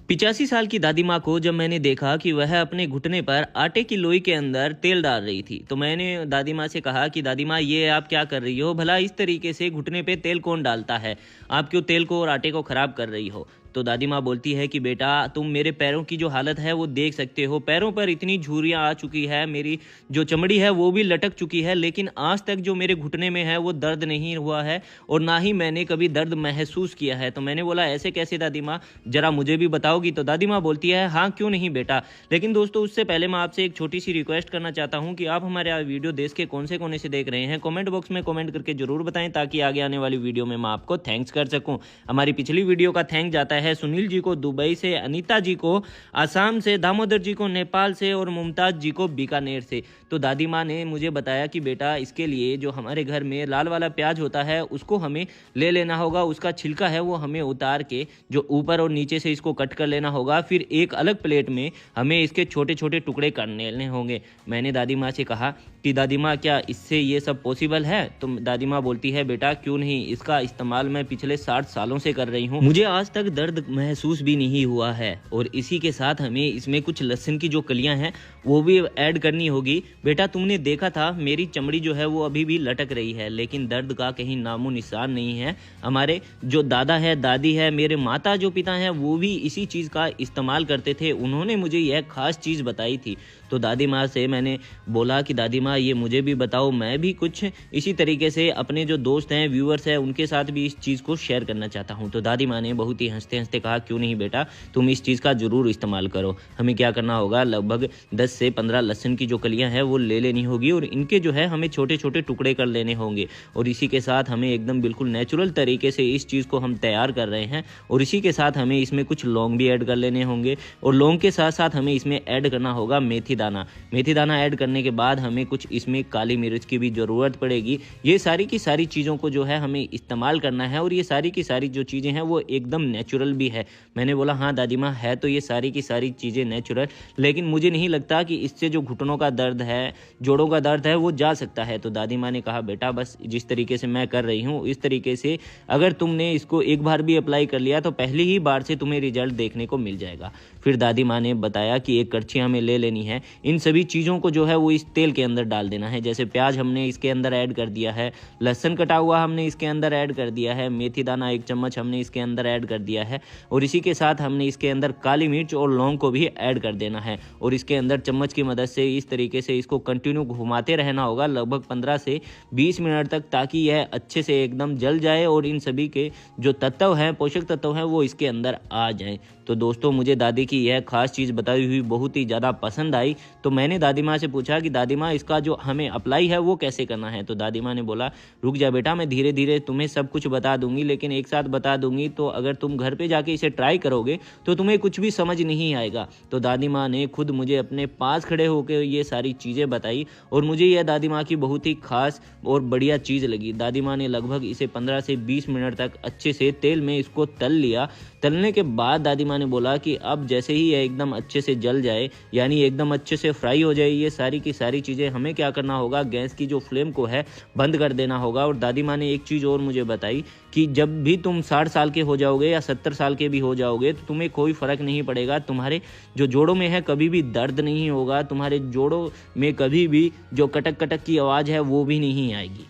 85 साल की दादी माँ को जब मैंने देखा कि वह अपने घुटने पर आटे की लोई के अंदर तेल डाल रही थी, तो मैंने दादी माँ से कहा कि दादी माँ, ये आप क्या कर रही हो? भला इस तरीके से घुटने पे तेल कौन डालता है? आप क्यों तेल को और आटे को खराब कर रही हो? तो दादी माँ बोलती है कि बेटा, तुम मेरे पैरों की जो हालत है वो देख सकते हो। पैरों पर इतनी झुर्रियाँ आ चुकी है, मेरी जो चमड़ी है वो भी लटक चुकी है, लेकिन आज तक जो मेरे घुटने में है वो दर्द नहीं हुआ है और ना ही मैंने कभी दर्द महसूस किया है। तो मैंने बोला, ऐसे कैसे दादी माँ, जरा मुझे भी बताओगी? तो दादी माँ बोलती है, हाँ क्यों नहीं बेटा। लेकिन दोस्तों, उससे पहले मैं आपसे एक छोटी सी रिक्वेस्ट करना चाहता हूँ कि आप हमारे वीडियो देश के कौन से कोने से देख रहे हैं, कमेंट बॉक्स में कमेंट करके जरूर बताएं, ताकि आगे आने वाली वीडियो में मैं आपको थैंक्स कर सकूं। हमारी पिछली वीडियो का थैंक जाता है सुनील जी को दुबई से, अनीता जी को आसाम से, दामोदर जी को नेपाल से और मुमताज जी को बीकानेर से। तो दादी माँ ने मुझे बताया कि बेटा, इसके लिए जो हमारे घर में लाल वाला प्याज होता है उसको हमें ले लेना होगा, उसका छिलका है वो हमें उतार के जो ऊपर और नीचे से इसको कट कर लेना होगा, फिर एक अलग प्लेट में हमें इसके छोटे छोटे टुकड़े करने होंगे। मैंने दादी माँ से कहा कि दादी माँ, क्या इससे ये सब पॉसिबल है? तो दादी माँ बोलती है, बेटा क्यों नहीं, इसका इस्तेमाल मैं पिछले 60 सालों से कर रही हूँ, मुझे आज तक दर्द महसूस भी नहीं हुआ है। और इसी के साथ हमें इसमें कुछ लहसुन की जो कलियां हैं वो भी ऐड करनी होगी। बेटा, तुमने देखा था मेरी चमड़ी जो है वो अभी भी लटक रही है, लेकिन दर्द का कहीं नामो निशान नहीं है। हमारे जो दादा है, दादी है, मेरे माता जो पिता हैं, वो भी इसी चीज़ का इस्तेमाल करते थे। उन्होंने मुझे यह खास चीज़ बताई थी। तो दादी माँ से मैंने बोला कि दादी माँ, ये मुझे भी बताओ, मैं भी कुछ इसी तरीके से अपने जो दोस्त हैं, व्यूअर्स हैं, उनके साथ भी इस चीज़ को शेयर करना चाहता हूँ। तो दादी माँ ने बहुत ही हंसते हंसते कहा, क्यों नहीं बेटा, तुम इस चीज़ का ज़रूर इस्तेमाल करो। हमें क्या करना होगा, लगभग 10 से 15 लहसुन की जो कलियाँ हैं वो ले लेनी होगी और इनके जो है हमें छोटे छोटे टुकड़े कर लेने होंगे। और इसी के साथ हमें एकदम बिल्कुल नेचुरल तरीके से इस चीज़ को हम तैयार कर रहे हैं। और इसी के साथ हमें इसमें कुछ लौंग भी ऐड कर लेने होंगे और लौंग के साथ साथ हमें इसमें ऐड करना होगा मेथी दाना। मेथी दाना ऐड करने के बाद हमें कुछ इसमें काली मिर्च की भी ज़रूरत पड़ेगी। ये सारी की सारी चीज़ों को जो है हमें इस्तेमाल करना है और ये सारी की सारी जो चीज़ें हैं वो एकदम नेचुरल भी है। मैंने बोला, हाँ दादी माँ, है तो ये सारी की सारी चीज़ें नेचुरल, लेकिन मुझे नहीं लगता कि इससे जो घुटनों का दर्द है, जोड़ों का दर्द है, वो जा सकता है। तो दादी माँ ने कहा, बेटा बस जिस तरीके से मैं कर रही हूँ इस तरीके से अगर तुमने इसको एक बार भी अप्लाई कर लिया तो पहली ही बार से तुम्हें रिजल्ट देखने को मिल जाएगा। फिर दादी माँ ने बताया कि एक कड़छी हमें ले लेनी है, इन सभी चीज़ों को जो है वो इस तेल के अंदर डाल देना है। जैसे प्याज हमने इसके अंदर ऐड कर दिया है, लहसुन कटा हुआ हमने इसके अंदर ऐड कर दिया है, मेथी दाना 1 चम्मच हमने इसके अंदर ऐड कर दिया है और इसी के साथ हमने इसके अंदर काली मिर्च और लौंग को भी ऐड कर देना है। और इसके अंदर चम्मच की मदद से इस तरीके से इसको कंटिन्यू घुमाते रहना होगा लगभग 15 से 20 मिनट तक, ताकि यह अच्छे से एकदम जल जाए और इन सभी के जो तत्व हैं, पोषक तत्व हैं, वो इसके अंदर आ जाएं। तो दोस्तों, मुझे दादी की यह खास चीज़ बताई हुई बहुत ही ज़्यादा पसंद आई। तो मैंने दादी माँ से पूछा कि दादी माँ, इसका जो हमें अप्लाई है वो कैसे करना है? तो दादी माँ ने बोला, रुक जा बेटा, मैं धीरे धीरे तुम्हें सब कुछ बता दूंगी, लेकिन एक साथ बता दूंगी तो अगर तुम घर पे जाके इसे ट्राई करोगे तो तुम्हें कुछ भी समझ नहीं आएगा। तो दादी माँ ने खुद मुझे अपने पास खड़े होकर ये सारी चीज़ें बताई और मुझे यह दादी माँ की बहुत ही खास और बढ़िया चीज़ लगी। दादी माँ ने लगभग इसे 15 से 20 मिनट तक अच्छे से तेल में इसको तल लिया। तलने के बाद दादी माँ ने बोला कि अब जैसे ही यह एकदम अच्छे से जल जाए, यानी एकदम अच्छे से फ्राई हो जाए ये सारी की सारी चीज़ें, हमें क्या करना होगा, गैस की जो फ्लेम को है बंद कर देना होगा। और दादी माँ ने एक चीज़ और मुझे बताई कि जब भी तुम 60 साल के हो जाओगे या 70 साल के भी हो जाओगे तो तुम्हें कोई फ़र्क नहीं पड़ेगा, तुम्हारे जो जोड़ों में है कभी भी दर्द नहीं होगा, तुम्हारे जोड़ों में कभी भी जो कटक कटक की आवाज़ है वो भी नहीं आएगी।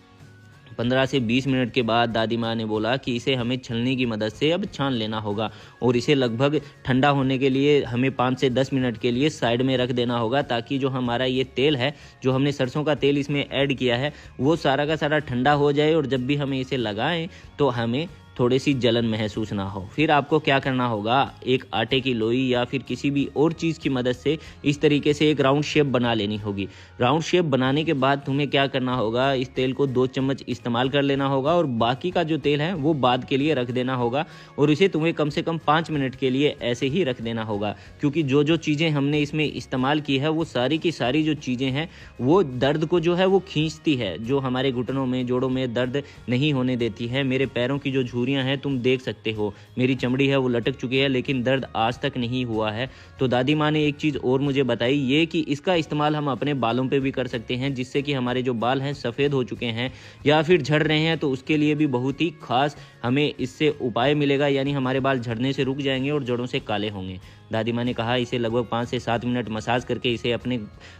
15 से 20 मिनट के बाद दादी माँ ने बोला कि इसे हमें छलनी की मदद से अब छान लेना होगा और इसे लगभग ठंडा होने के लिए हमें 5 से 10 मिनट के लिए साइड में रख देना होगा, ताकि जो हमारा ये तेल है, जो हमने सरसों का तेल इसमें ऐड किया है, वो सारा का सारा ठंडा हो जाए और जब भी हमें इसे लगाएं तो हमें थोड़ी सी जलन महसूस ना हो। फिर आपको क्या करना होगा, एक आटे की लोई या फिर किसी भी और चीज़ की मदद से इस तरीके से एक राउंड शेप बना लेनी होगी। राउंड शेप बनाने के बाद तुम्हें क्या करना होगा, इस तेल को 2 चम्मच इस्तेमाल कर लेना होगा और बाकी का जो तेल है वो बाद के लिए रख देना होगा और इसे तुम्हें कम से कम 5 मिनट के लिए ऐसे ही रख देना होगा, क्योंकि जो जो चीज़ें हमने इसमें इस्तेमाल की है वो सारी की सारी जो चीज़ें हैं वो दर्द को जो है वो खींचती है, जो हमारे घुटनों में, जोड़ों में दर्द नहीं होने देती है। मेरे पैरों की जो झुर्रियाँ झुर्रियाँ हैं तुम देख सकते हो, मेरी चमड़ी है वो लटक चुकी है लेकिन दर्द आज तक नहीं हुआ है। तो दादी माँ ने एक चीज़ और मुझे बताई, ये कि इसका इस्तेमाल हम अपने बालों पे भी कर सकते हैं, जिससे कि हमारे जो बाल हैं सफ़ेद हो चुके हैं या फिर झड़ रहे हैं तो उसके लिए भी बहुत ही खास हमें इससे उपाय मिलेगा, यानी हमारे बाल झड़ने से रुक जाएंगे और जड़ों से काले होंगे। दादी माँ ने कहा इसे लगभग 5 से 7 मिनट मसाज करके इसे अपने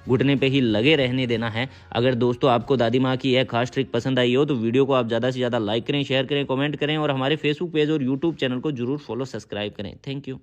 घुटने पे ही लगे रहने देना है। अगर दोस्तों आपको दादी माँ की यह खास ट्रिक पसंद आई हो तो वीडियो को आप ज़्यादा से ज़्यादा लाइक करें, शेयर करें, कमेंट करें और हमारे फेसबुक पेज और यूट्यूब चैनल को जरूर फॉलो सब्सक्राइब करें। Thank you.